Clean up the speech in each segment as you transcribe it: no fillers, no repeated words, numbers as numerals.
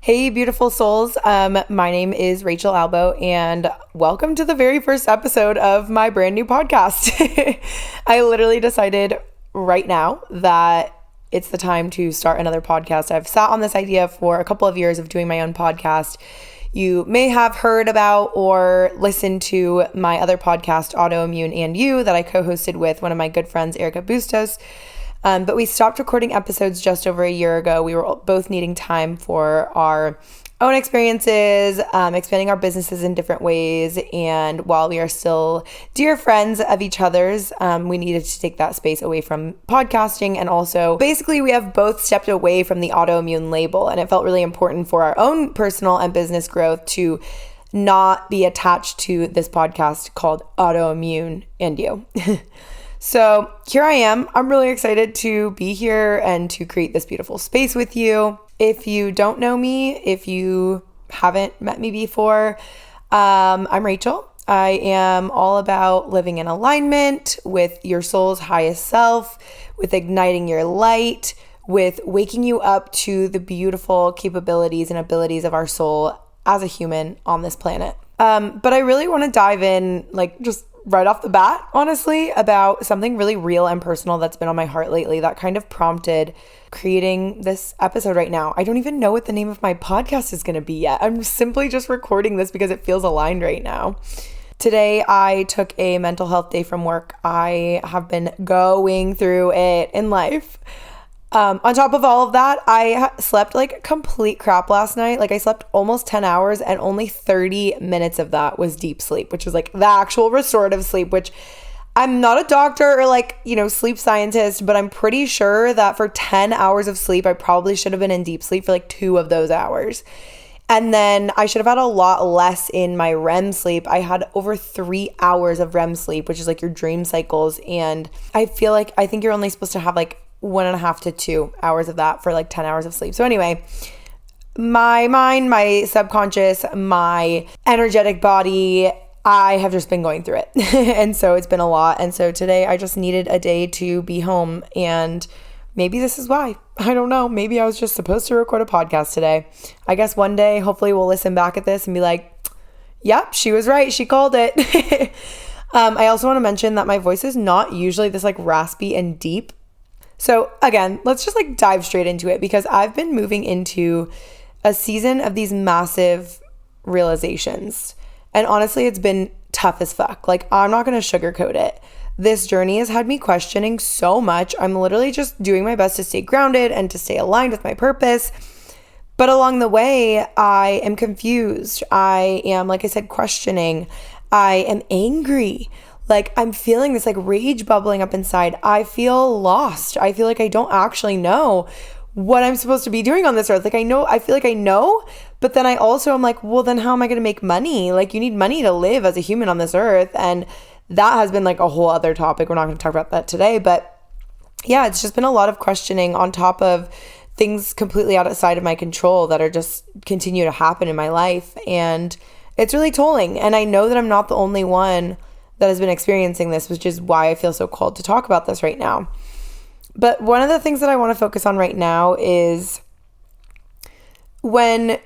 Hey, beautiful souls. My name is Rachel Albo, and welcome to the very first episode of my brand new podcast. I literally decided right now that it's the time to start another podcast. I've sat on this idea for a couple of years of doing my own podcast. You may have heard about or listened to my other podcast, Autoimmune and You, that I co-hosted with one of my good friends, Erica Bustos. But we stopped recording episodes just over a year ago. We were both needing time for our own experiences, expanding our businesses in different ways. And while we are still dear friends of each other's, we needed to take that space away from podcasting. And also, basically, we have both stepped away from the autoimmune label. And it felt really important for our own personal and business growth to not be attached to this podcast called Autoimmune and You. So here I am. I'm really excited to be here and to create this beautiful space with you. If you don't know me, if you haven't met me before, I'm Rachel. I am all about living in alignment with your soul's highest self, with igniting your light, with waking you up to the beautiful capabilities and abilities of our soul as a human on this planet. But I really want to dive in, just right off the bat, honestly, about something really real and personal that's been on my heart lately that kind of prompted creating this episode right now. I don't even know what the name of my podcast is going to be yet. I'm simply just recording this because it feels aligned right now. Today, I took a mental health day from work. I have been going through it in life. On top of all of that, I slept like complete crap last night. I slept almost 10 hours and only 30 minutes of that was deep sleep, which was the actual restorative sleep, which I'm not a doctor or sleep scientist, but I'm pretty sure that for 10 hours of sleep, I probably should have been in deep sleep for 2 of those hours. And then I should have had a lot less in my REM sleep. I had over 3 hours of REM sleep, which is your dream cycles. And I think you're only supposed to have 1.5 to 2 hours of that for 10 hours of sleep. So anyway, my mind, my subconscious, my energetic body, I have just been going through it. And so it's been a lot. And so today I just needed a day to be home. And maybe this is why. I don't know. Maybe I was just supposed to record a podcast today. I guess one day, hopefully we'll listen back at this and be like, yep, she was right. She called it. I also want to mention that my voice is not usually this raspy and deep. So again, let's just dive straight into it because I've been moving into a season of these massive realizations. And honestly, it's been tough as fuck. I'm not going to sugarcoat it. This journey has had me questioning so much. I'm literally just doing my best to stay grounded and to stay aligned with my purpose. But along the way, I am confused. I am, like I said, questioning. I am angry. I'm feeling this rage bubbling up inside. I feel lost. I feel I don't actually know what I'm supposed to be doing on this earth. I feel I know, but then I also am well, then how am I going to make money? You need money to live as a human on this earth. And that has been a whole other topic. We're not going to talk about that today, but yeah, it's just been a lot of questioning on top of things completely outside of my control that are just continue to happen in my life. And it's really tolling. And I know that I'm not the only one that has been experiencing this, which is why I feel so called to talk about this right now. But one of the things that I want to focus on right now is when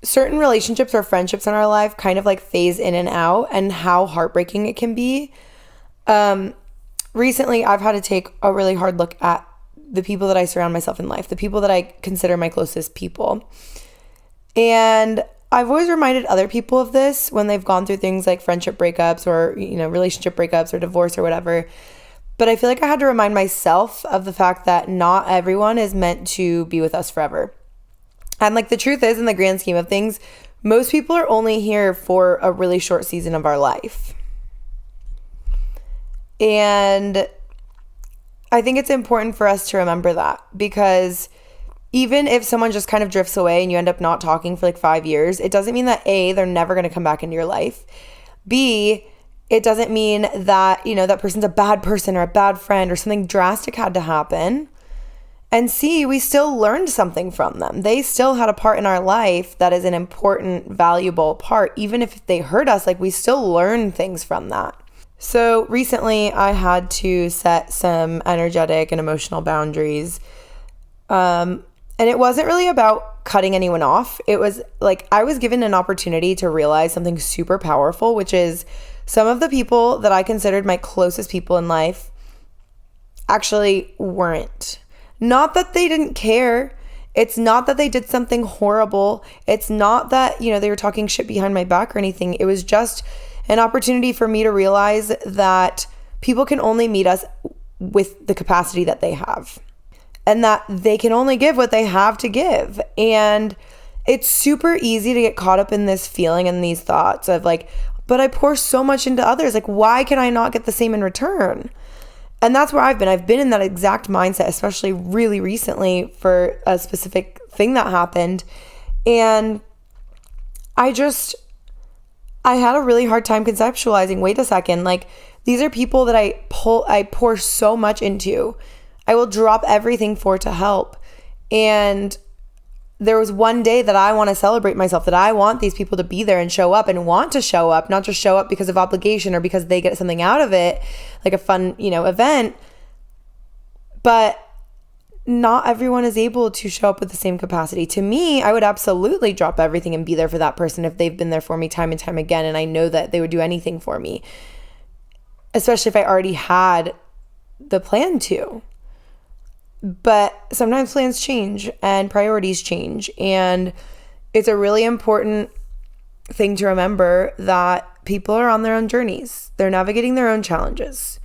certain relationships or friendships in our life kind of phase in and out and how heartbreaking it can be. Recently, I've had to take a really hard look at the people that I surround myself in life, the people that I consider my closest people. And I've always reminded other people of this when they've gone through things like friendship breakups or, relationship breakups or divorce or whatever. But I feel I had to remind myself of the fact that not everyone is meant to be with us forever. And the truth is, in the grand scheme of things, most people are only here for a really short season of our life. And I think it's important for us to remember that because even if someone just kind of drifts away and you end up not talking for 5 years, it doesn't mean that A, they're never going to come back into your life. B, it doesn't mean that, that person's a bad person or a bad friend or something drastic had to happen. And C, we still learned something from them. They still had a part in our life that is an important, valuable part. Even if they hurt us, we still learn things from that. So recently I had to set some energetic and emotional boundaries. And it wasn't really about cutting anyone off. It was like I was given an opportunity to realize something super powerful, which is some of the people that I considered my closest people in life actually weren't. Not that they didn't care. It's not that they did something horrible. It's not that, they were talking shit behind my back or anything. It was just an opportunity for me to realize that people can only meet us with the capacity that they have, and that they can only give what they have to give. And it's super easy to get caught up in this feeling and these thoughts of like, but I pour so much into others. Like, why can I not get the same in return? And that's where I've been. I've been in that exact mindset, especially really recently for a specific thing that happened. And I had a really hard time conceptualizing, wait a second, like these are people that I pour so much into. I will drop everything for to help. And there was one day that I want to celebrate myself, that I want these people to be there and show up and want to show up, not just show up because of obligation or because they get something out of it, like a fun, event. But not everyone is able to show up with the same capacity. To me, I would absolutely drop everything and be there for that person if they've been there for me time and time again, and I know that they would do anything for me, especially if I already had the plan to. But sometimes plans change and priorities change, and it's a really important thing to remember that people are on their own journeys. They're navigating their own challenges.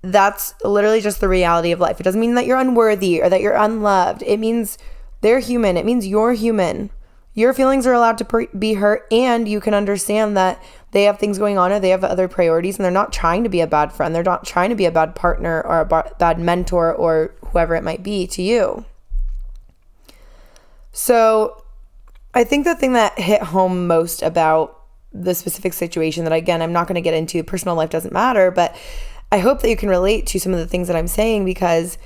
That's literally just the reality of life. It doesn't mean that you're unworthy or that you're unloved. It means they're human. It means you're human. Your feelings are allowed to be hurt, and you can understand that they have things going on or they have other priorities, and they're not trying to be a bad friend. They're not trying to be a bad partner or a bad mentor or whoever it might be to you. So I think the thing that hit home most about the specific situation that, again, I'm not going to get into, personal life doesn't matter, but I hope that you can relate to some of the things that I'm saying, because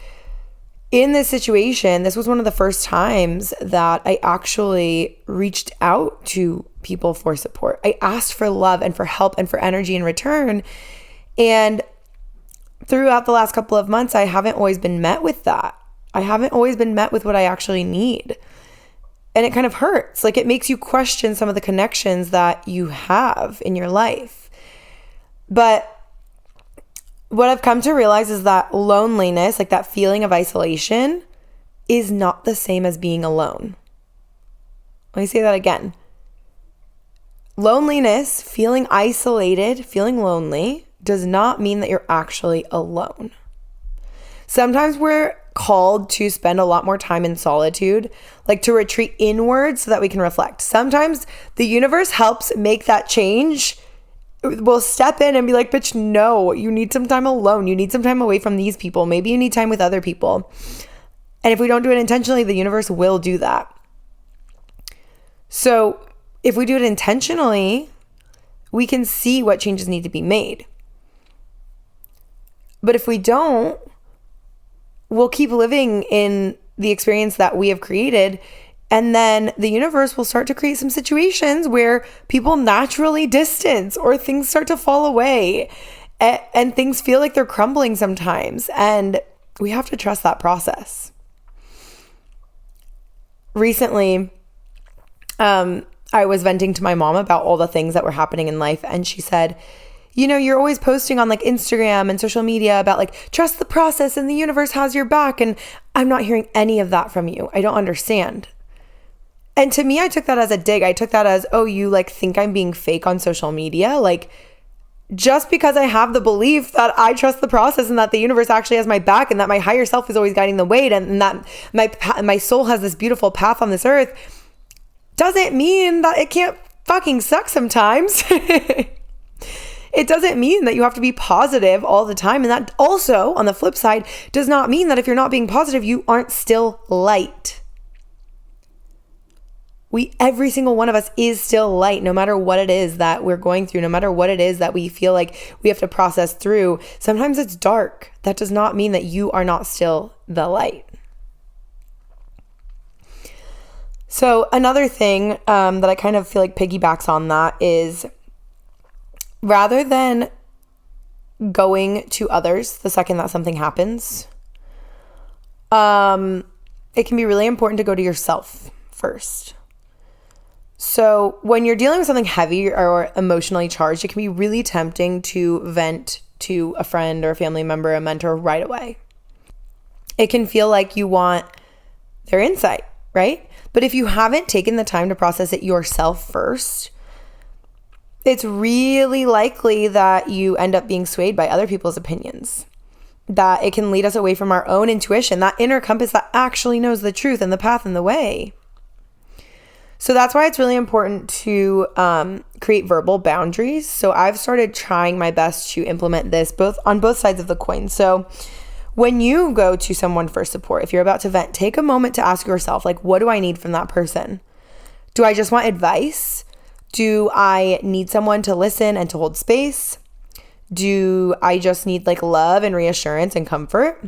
in this situation, this was one of the first times that I actually reached out to people for support. I asked for love and for help and for energy in return. And throughout the last couple of months, I haven't always been met with that. I haven't always been met with what I actually need. And it kind of hurts. Like, it makes you question some of the connections that you have in your life. But what I've come to realize is that loneliness, like that feeling of isolation, is not the same as being alone. Let me say that again. Loneliness, feeling isolated, feeling lonely, does not mean that you're actually alone. Sometimes we're called to spend a lot more time in solitude, like to retreat inward so that we can reflect. Sometimes the universe helps make that change. We'll step in and be like, bitch, no, you need some time alone. You need some time away from these people. Maybe you need time with other people. And if we don't do it intentionally, the universe will do that. So if we do it intentionally, we can see what changes need to be made. But if we don't, we'll keep living in the experience that we have created. And then the universe will start to create some situations where people naturally distance or things start to fall away and things feel like they're crumbling sometimes. And we have to trust that process. Recently, I was venting to my mom about all the things that were happening in life. And she said, you're always posting on like Instagram and social media about like, trust the process and the universe has your back. And I'm not hearing any of that from you. I don't understand. And to me, I took that as a dig. I took that as, oh, you like think I'm being fake on social media? Like, just because I have the belief that I trust the process and that the universe actually has my back and that my higher self is always guiding the way and that my soul has this beautiful path on this earth, doesn't mean that it can't fucking suck sometimes. It doesn't mean that you have to be positive all the time. And that also, on the flip side, does not mean that if you're not being positive, you aren't still light. Every single one of us is still light, no matter what it is that we're going through, no matter what it is that we feel like we have to process through. Sometimes it's dark. That does not mean that you are not still the light. So another thing that I kind of feel like piggybacks on that is, rather than going to others the second that something happens, it can be really important to go to yourself first. So when you're dealing with something heavy or emotionally charged, it can be really tempting to vent to a friend or a family member, a mentor right away. It can feel like you want their insight, right? But if you haven't taken the time to process it yourself first, it's really likely that you end up being swayed by other people's opinions, that it can lead us away from our own intuition, that inner compass that actually knows the truth and the path and the way. So that's why it's really important to create verbal boundaries. So I've started trying my best to implement this on both sides of the coin. So when you go to someone for support, if you're about to vent, take a moment to ask yourself, like, what do I need from that person? Do I just want advice? Do I need someone to listen and to hold space? Do I just need like love and reassurance and comfort?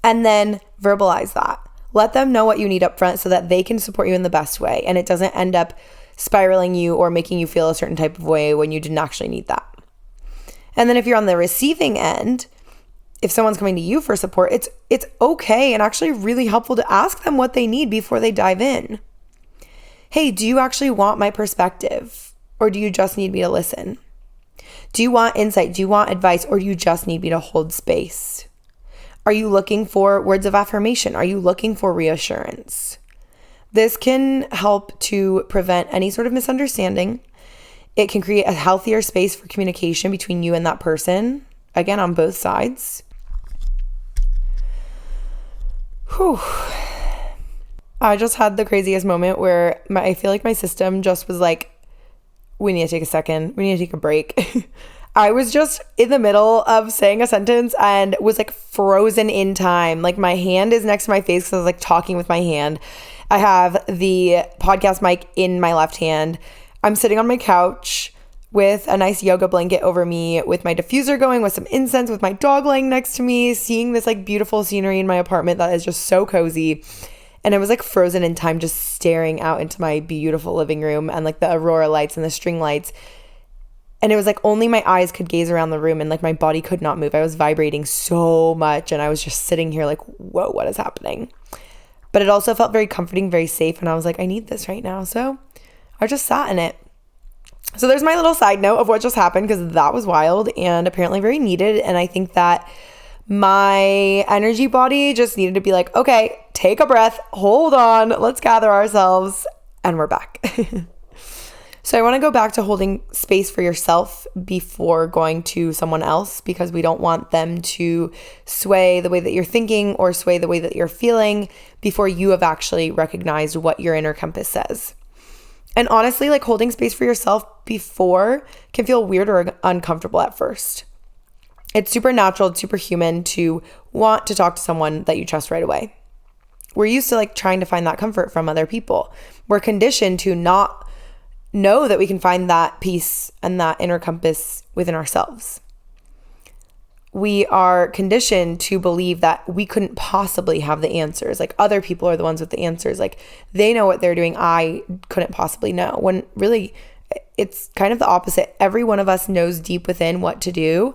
And then verbalize that. Let them know what you need up front so that they can support you in the best way, and it doesn't end up spiraling you or making you feel a certain type of way when you didn't actually need that. And then if you're on the receiving end, if someone's coming to you for support, it's okay and actually really helpful to ask them what they need before they dive in. Hey, do you actually want my perspective, or do you just need me to listen? Do you want insight? Do you want advice, or do you just need me to hold space? Are you looking for words of affirmation? Are you looking for reassurance? This can help to prevent any sort of misunderstanding. It can create a healthier space for communication between you and that person, again, on both sides. Whew. I just had the craziest moment where I feel like my system just was like, we need to take a second. We need to take a break. I was just in the middle of saying a sentence and was like frozen in time. Like my hand is next to my face because I was like talking with my hand. I have the podcast mic in my left hand. I'm sitting on my couch with a nice yoga blanket over me, with my diffuser going, with some incense, with my dog laying next to me, seeing this like beautiful scenery in my apartment that is just so cozy. And I was like frozen in time, just staring out into my beautiful living room and like the aurora lights and the string lights. And it was like only my eyes could gaze around the room and like my body could not move. I was vibrating so much and I was just sitting here like, whoa, what is happening? But it also felt very comforting, very safe. And I was like, I need this right now. So I just sat in it. So there's my little side note of what just happened, because that was wild and apparently very needed. And I think that my energy body just needed to be like, okay, take a breath, hold on, let's gather ourselves, and we're back. So I want to go back to holding space for yourself before going to someone else, because we don't want them to sway the way that you're thinking or sway the way that you're feeling before you have actually recognized what your inner compass says. And honestly, like holding space for yourself before can feel weird or uncomfortable at first. It's super natural, it's super human to want to talk to someone that you trust right away. We're used to like trying to find that comfort from other people. We're conditioned to not know that we can find that peace and that inner compass within ourselves. We are conditioned to believe that we couldn't possibly have the answers. Like other people are the ones with the answers. Like they know what they're doing. I couldn't possibly know. When really it's kind of the opposite. Every one of us knows deep within what to do.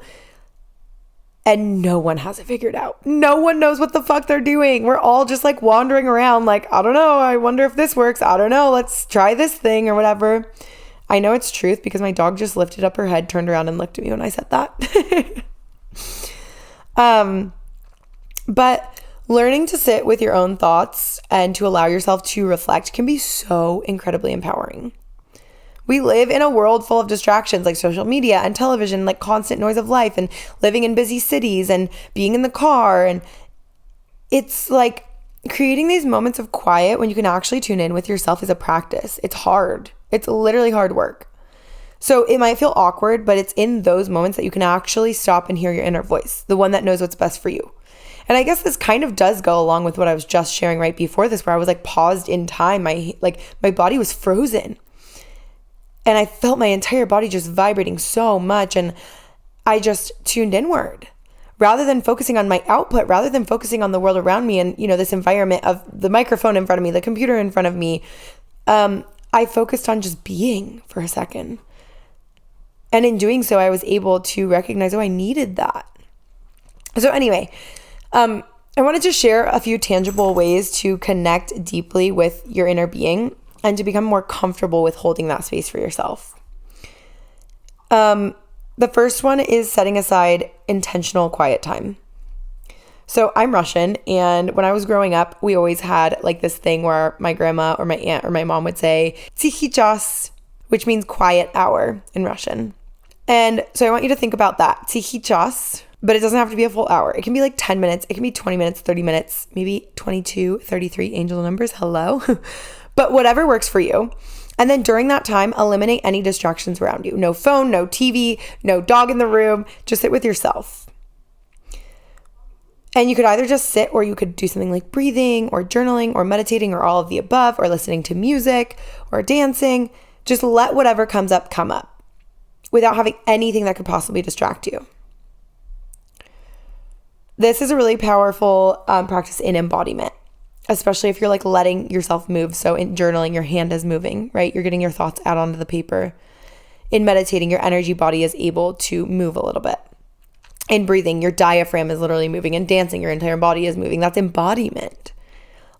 And no one has it figured out. No one knows what the fuck they're doing. We're all just like wandering around like, I don't know. I wonder if this works. I don't know. Let's try this thing or whatever. I know it's truth because my dog just lifted up her head, turned around and looked at me when I said that. But learning to sit with your own thoughts and to allow yourself to reflect can be so incredibly empowering. We live in a world full of distractions like social media and television, like constant noise of life and living in busy cities and being in the car. And it's like creating these moments of quiet when you can actually tune in with yourself is a practice. It's hard. It's literally hard work. So it might feel awkward, but it's in those moments that you can actually stop and hear your inner voice, the one that knows what's best for you. And I guess this kind of does go along with what I was just sharing right before this, where I was like paused in time. My body was frozen. And I felt my entire body just vibrating so much. And I just tuned inward rather than focusing on my output, rather than focusing on the world around me and, this environment of the microphone in front of me, the computer in front of me. I focused on just being for a second. And in doing so, I was able to recognize, I needed that. So anyway, I wanted to share a few tangible ways to connect deeply with your inner being and to become more comfortable with holding that space for yourself. The first one is setting aside intentional quiet time. So I'm Russian, and when I was growing up, we always had like this thing where my grandma or my aunt or my mom would say "Tsikhi час," which means quiet hour in Russian. And so I want you to think about that, "Tsikhi час," but it doesn't have to be a full hour. It can be like 10 minutes, it can be 20 minutes, 30 minutes, maybe 22, 33 angel numbers, hello. But whatever works for you. And then during that time, eliminate any distractions around you. No phone, no TV, no dog in the room. Just sit with yourself. And you could either just sit, or you could do something like breathing or journaling or meditating or all of the above, or listening to music or dancing. Just let whatever comes up come up without having anything that could possibly distract you. This is a really powerful practice in embodiment, especially if you're like letting yourself move. So in journaling, your hand is moving, right? You're getting your thoughts out onto the paper. In meditating, your energy body is able to move a little bit. In breathing, your diaphragm is literally moving. In dancing, your entire body is moving. That's embodiment.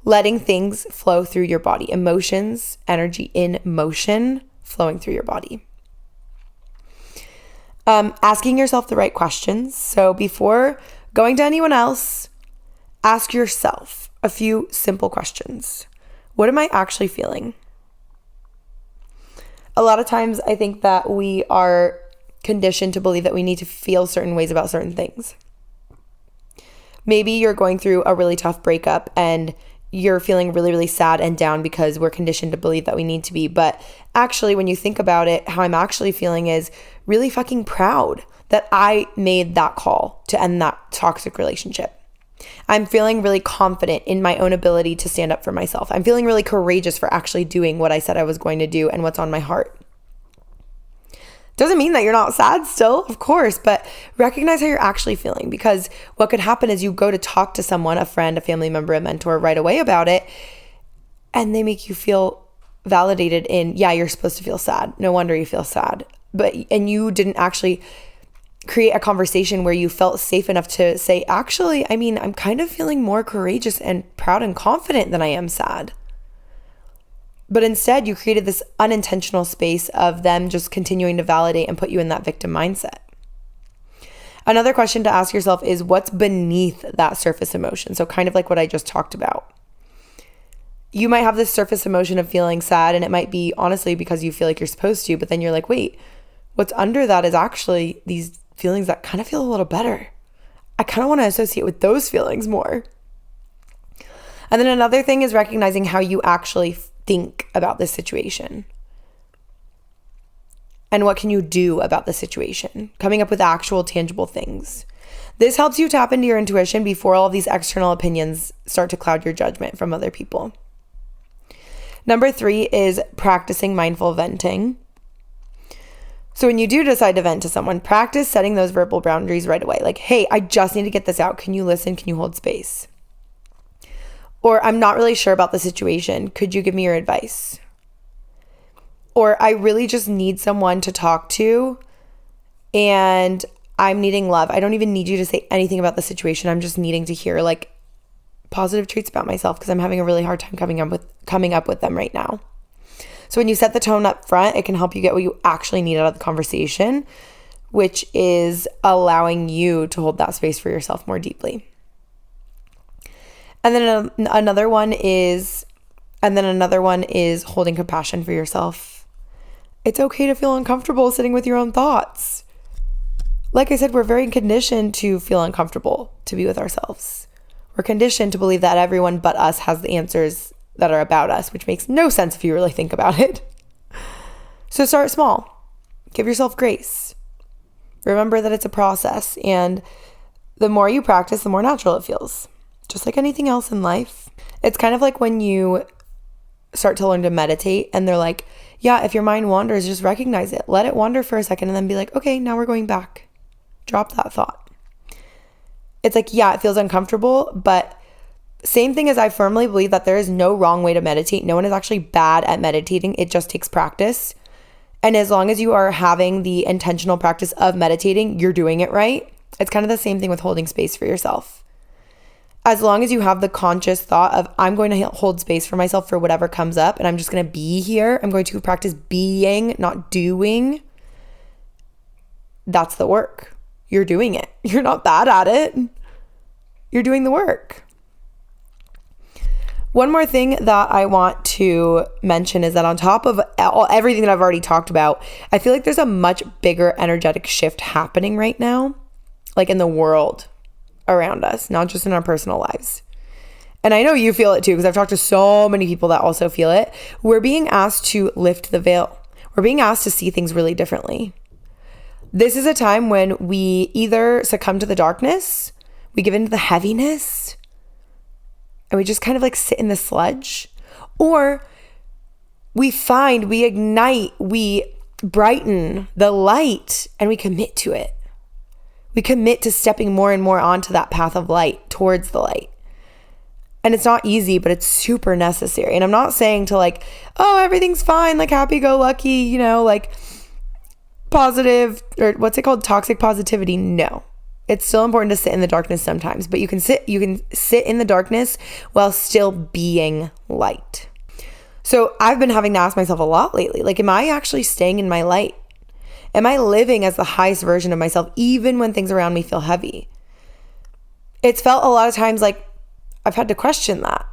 Letting things flow through your body. Emotions, energy in motion, flowing through your body. Asking yourself the right questions. So before going to anyone else, ask yourself a few simple questions. What am I actually feeling? A lot of times I think that we are conditioned to believe that we need to feel certain ways about certain things. Maybe you're going through a really tough breakup and you're feeling really, really sad and down because we're conditioned to believe that we need to be. But actually, when you think about it, how I'm actually feeling is really fucking proud that I made that call to end that toxic relationship. I'm feeling really confident in my own ability to stand up for myself. I'm feeling really courageous for actually doing what I said I was going to do and what's on my heart. Doesn't mean that you're not sad still, of course, but recognize how you're actually feeling, because what could happen is you go to talk to someone, a friend, a family member, a mentor right away about it, and they make you feel validated in, yeah, you're supposed to feel sad. No wonder you feel sad. And you didn't actually create a conversation where you felt safe enough to say, actually, I'm kind of feeling more courageous and proud and confident than I am sad. But instead, you created this unintentional space of them just continuing to validate and put you in that victim mindset. Another question to ask yourself is, what's beneath that surface emotion? So kind of like what I just talked about. You might have this surface emotion of feeling sad, and it might be honestly because you feel like you're supposed to, but then you're like, wait, what's under that is actually these feelings that kind of feel a little better. I kind of want to associate with those feelings more. And then another thing is recognizing how you actually think about this situation. And what can you do about the situation? Coming up with actual tangible things. This helps you tap into your intuition before all of these external opinions start to cloud your judgment from other people. Number 3 is practicing mindful venting. So when you do decide to vent to someone, practice setting those verbal boundaries right away. Like, hey, I just need to get this out. Can you listen? Can you hold space? Or I'm not really sure about the situation. Could you give me your advice? Or I really just need someone to talk to and I'm needing love. I don't even need you to say anything about the situation. I'm just needing to hear like positive traits about myself because I'm having a really hard time coming up with them right now. So when you set the tone up front, it can help you get what you actually need out of the conversation, which is allowing you to hold that space for yourself more deeply. And then another one is holding compassion for yourself. It's okay to feel uncomfortable sitting with your own thoughts. Like I said, we're very conditioned to feel uncomfortable to be with ourselves. We're conditioned to believe that everyone but us has the answers that are about us, which makes no sense if you really think about it. So start small. Give yourself grace. Remember that it's a process, and the more you practice, the more natural it feels. Just like anything else in life. It's kind of like when you start to learn to meditate and they're like, yeah, if your mind wanders, just recognize it. Let it wander for a second and then be like, okay, now we're going back. Drop that thought. It's like, yeah, it feels uncomfortable, but same thing as I firmly believe that there is no wrong way to meditate. No one is actually bad at meditating. It just takes practice. And as long as you are having the intentional practice of meditating, you're doing it right. It's kind of the same thing with holding space for yourself. as long as you have the conscious thought of, I'm going to hold space for myself for whatever comes up, and I'm just going to be here. I'm going to practice being, not doing. That's the work. You're doing it. You're not bad at it. You're doing the work. One more thing that I want to mention is that on top of everything that I've already talked about, I feel like there's a much bigger energetic shift happening right now, like in the world around us, not just in our personal lives. And I know you feel it too, because I've talked to so many people that also feel it. We're being asked to lift the veil. We're being asked to see things really differently. This is a time when we either succumb to the darkness, we give into the heaviness, and we just kind of like sit in the sludge, or we ignite, we brighten the light, and we commit to it. We commit to stepping more and more onto that path of light, towards the light. And it's not easy, but it's super necessary. And I'm not saying to like, oh, everything's fine, like happy-go-lucky, you know, like positive, or what's it called? Toxic positivity. No. It's still important to sit in the darkness sometimes, but you can sit in the darkness while still being light. So I've been having to ask myself a lot lately, like, am I actually staying in my light? Am I living as the highest version of myself, even when things around me feel heavy? It's felt a lot of times like I've had to question that.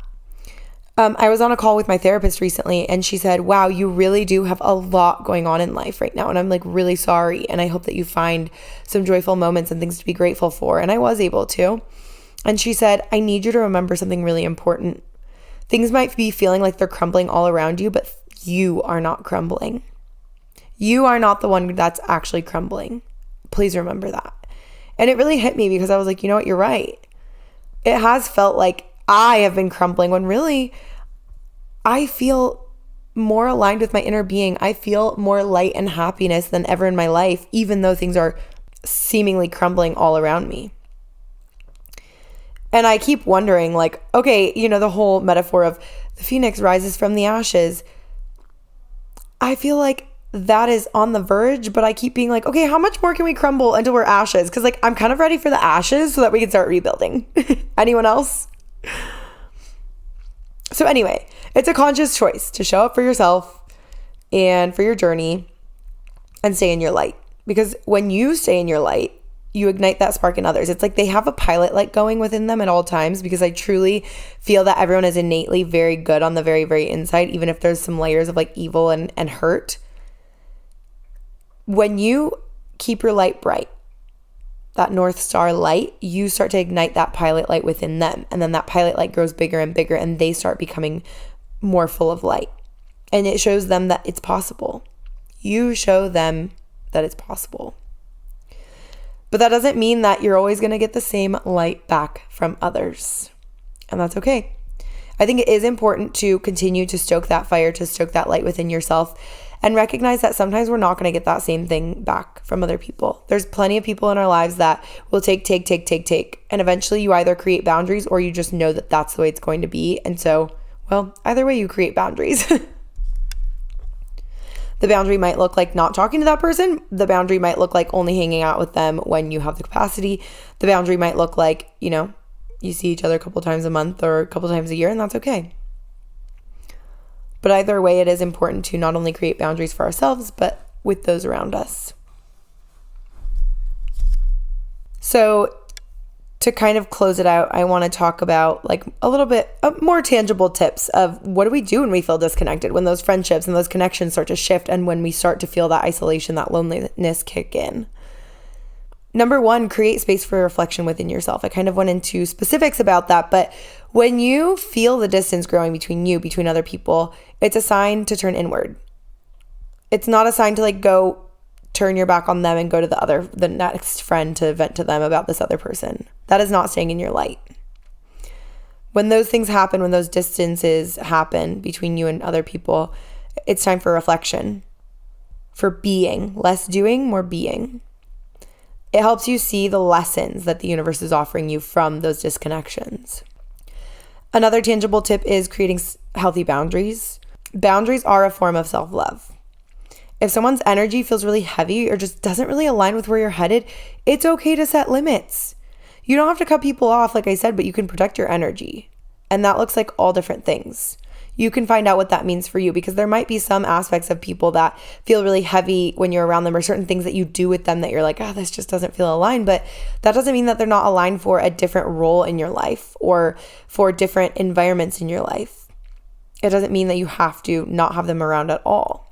I was on a call with my therapist recently, and she said, wow, you really do have a lot going on in life right now. And I'm like, really sorry. And I hope that you find some joyful moments and things to be grateful for. And I was able to. And she said, I need you to remember something really important. Things might be feeling like they're crumbling all around you, but you are not crumbling. You are not the one that's actually crumbling. Please remember that. And it really hit me, because I was like, you know what? You're right. It has felt like I have been crumbling, when really I feel more aligned with my inner being. I feel more light and happiness than ever in my life, even though things are seemingly crumbling all around me. And I keep wondering, like, okay, you know, the whole metaphor of the phoenix rises from the ashes. I feel like that is on the verge, but I keep being like, okay, how much more can we crumble until we're ashes? Because like, I'm kind of ready for the ashes so that we can start rebuilding. Anyone else? So anyway, it's a conscious choice to show up for yourself and for your journey and stay in your light. Because when you stay in your light, you ignite that spark in others. It's like they have a pilot light going within them at all times, because I truly feel that everyone is innately very good on the very, very inside, even if there's some layers of like evil and hurt. When you keep your light bright, that North Star light, you start to ignite that pilot light within them. And then that pilot light grows bigger and bigger, and they start becoming more full of light. And it shows them that it's possible. You show them that it's possible. But that doesn't mean that you're always going to get the same light back from others. And that's okay. I think it is important to continue to stoke that fire, to stoke that light within yourself, and recognize that sometimes we're not going to get that same thing back from other people. There's plenty of people in our lives that will take. And eventually you either create boundaries, or you just know that that's the way it's going to be. And so, well, either way, you create boundaries. The boundary might look like not talking to that person. The boundary might look like only hanging out with them when you have the capacity. The boundary might look like, you know, you see each other a couple times a month or a couple times a year, and that's okay. But either way, it is important to not only create boundaries for ourselves, but with those around us. So to kind of close it out, I want to talk about like a little bit more tangible tips of what do we do when we feel disconnected, when those friendships and those connections start to shift, and when we start to feel that isolation, that loneliness kick in. Number one, create space for reflection within yourself. I kind of went into specifics about that, but when you feel the distance growing between other people, it's a sign to turn inward. It's not a sign to like go turn your back on them and go to the next friend to vent to them about this other person. That is not staying in your light. When those things happen, when those distances happen between you and other people, it's time for reflection, for being, less doing, more being. It helps you see the lessons that the universe is offering you from those disconnections. Another tangible tip is creating healthy boundaries. Boundaries are a form of self-love. If someone's energy feels really heavy or just doesn't really align with where you're headed, it's okay to set limits. You don't have to cut people off, like I said, but you can protect your energy. And that looks like all different things. You can find out what that means for you, because there might be some aspects of people that feel really heavy when you're around them, or certain things that you do with them that you're like, oh, this just doesn't feel aligned. But that doesn't mean that they're not aligned for a different role in your life or for different environments in your life. It doesn't mean that you have to not have them around at all.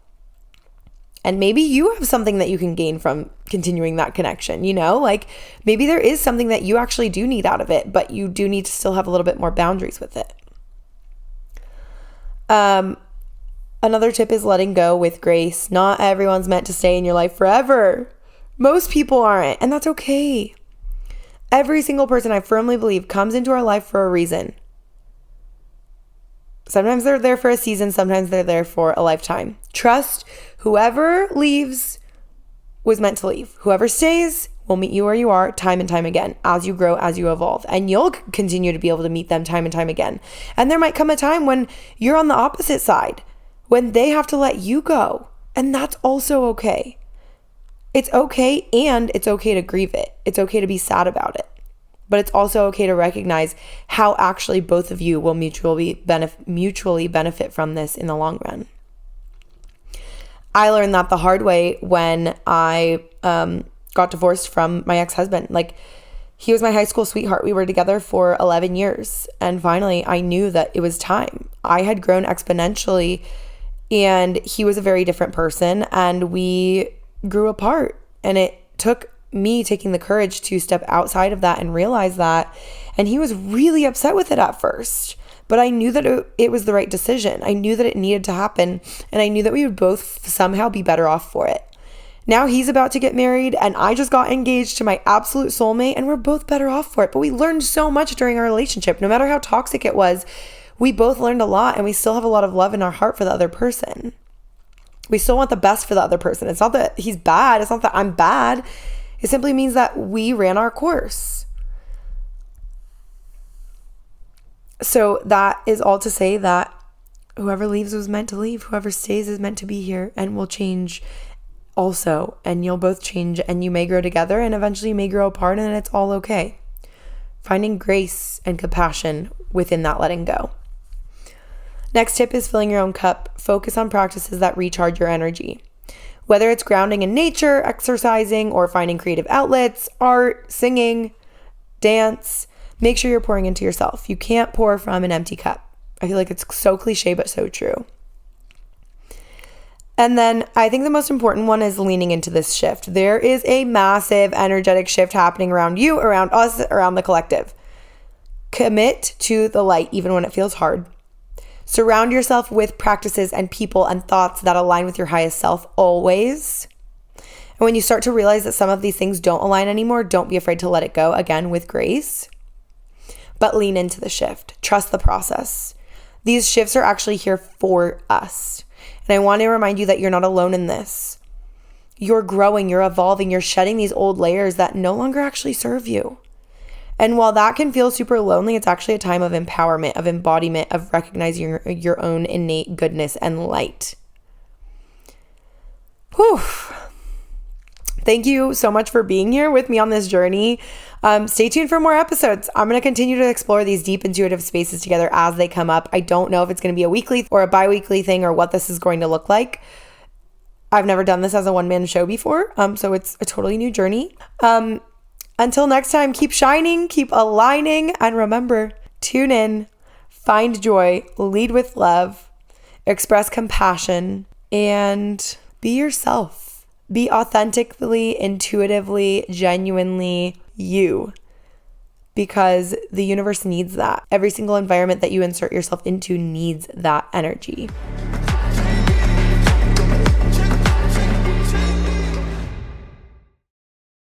And maybe you have something that you can gain from continuing that connection, like maybe there is something that you actually do need out of it, but you do need to still have a little bit more boundaries with it. Another tip is letting go with grace. Not everyone's meant to stay in your life forever. Most people aren't, and that's okay. Every single person, I firmly believe, comes into our life for a reason. Sometimes they're there for a season, sometimes they're there for a lifetime. Trust whoever leaves was meant to leave. Whoever stays will meet you where you are time and time again as you grow, as you evolve. And you'll continue to be able to meet them time and time again. And there might come a time when you're on the opposite side, when they have to let you go. And that's also okay. It's okay, and it's okay to grieve it. It's okay to be sad about it. But it's also okay to recognize how actually both of you will mutually benefit from this in the long run. I learned that the hard way when I got divorced from my ex-husband. Like, he was my high school sweetheart. We were together for 11 years. And finally, I knew that it was time. I had grown exponentially, and he was a very different person, and we grew apart. And it took me taking the courage to step outside of that and realize that. And he was really upset with it at first. But I knew that it was the right decision. I knew that it needed to happen. And I knew that we would both somehow be better off for it. Now he's about to get married, and I just got engaged to my absolute soulmate, and we're both better off for it. But we learned so much during our relationship. No matter how toxic it was, we both learned a lot, and we still have a lot of love in our heart for the other person. We still want the best for the other person. It's not that he's bad. It's not that I'm bad. It simply means that we ran our course. So that is all to say that whoever leaves was meant to leave. Whoever stays is meant to be here and will change also. And you'll both change, and you may grow together, and eventually you may grow apart, and it's all okay. Finding grace and compassion within that letting go. Next tip is filling your own cup. Focus on practices that recharge your energy. Whether it's grounding in nature, exercising, or finding creative outlets, art, singing, dance, make sure you're pouring into yourself. You can't pour from an empty cup. I feel like it's so cliche, but so true. And then I think the most important one is leaning into this shift. There is a massive energetic shift happening around you, around us, around the collective. Commit to the light, even when it feels hard. Surround yourself with practices and people and thoughts that align with your highest self always. And when you start to realize that some of these things don't align anymore, don't be afraid to let it go, again, with grace. But lean into the shift. Trust the process. These shifts are actually here for us. And I want to remind you that you're not alone in this. You're growing, you're evolving, you're shedding these old layers that no longer actually serve you. And while that can feel super lonely, it's actually a time of empowerment, of embodiment, of recognizing your own innate goodness and light. Whew. Thank you so much for being here with me on this journey. Stay tuned for more episodes. I'm going to continue to explore these deep intuitive spaces together as they come up. I don't know if it's going to be a weekly or a bi-weekly thing, or what this is going to look like. I've never done this as a one-man show before, so it's a totally new journey. Until next time, keep shining, keep aligning, and remember, tune in, find joy, lead with love, express compassion, and be yourself. Be authentically, intuitively, genuinely you, because the universe needs that. Every single environment that you insert yourself into needs that energy.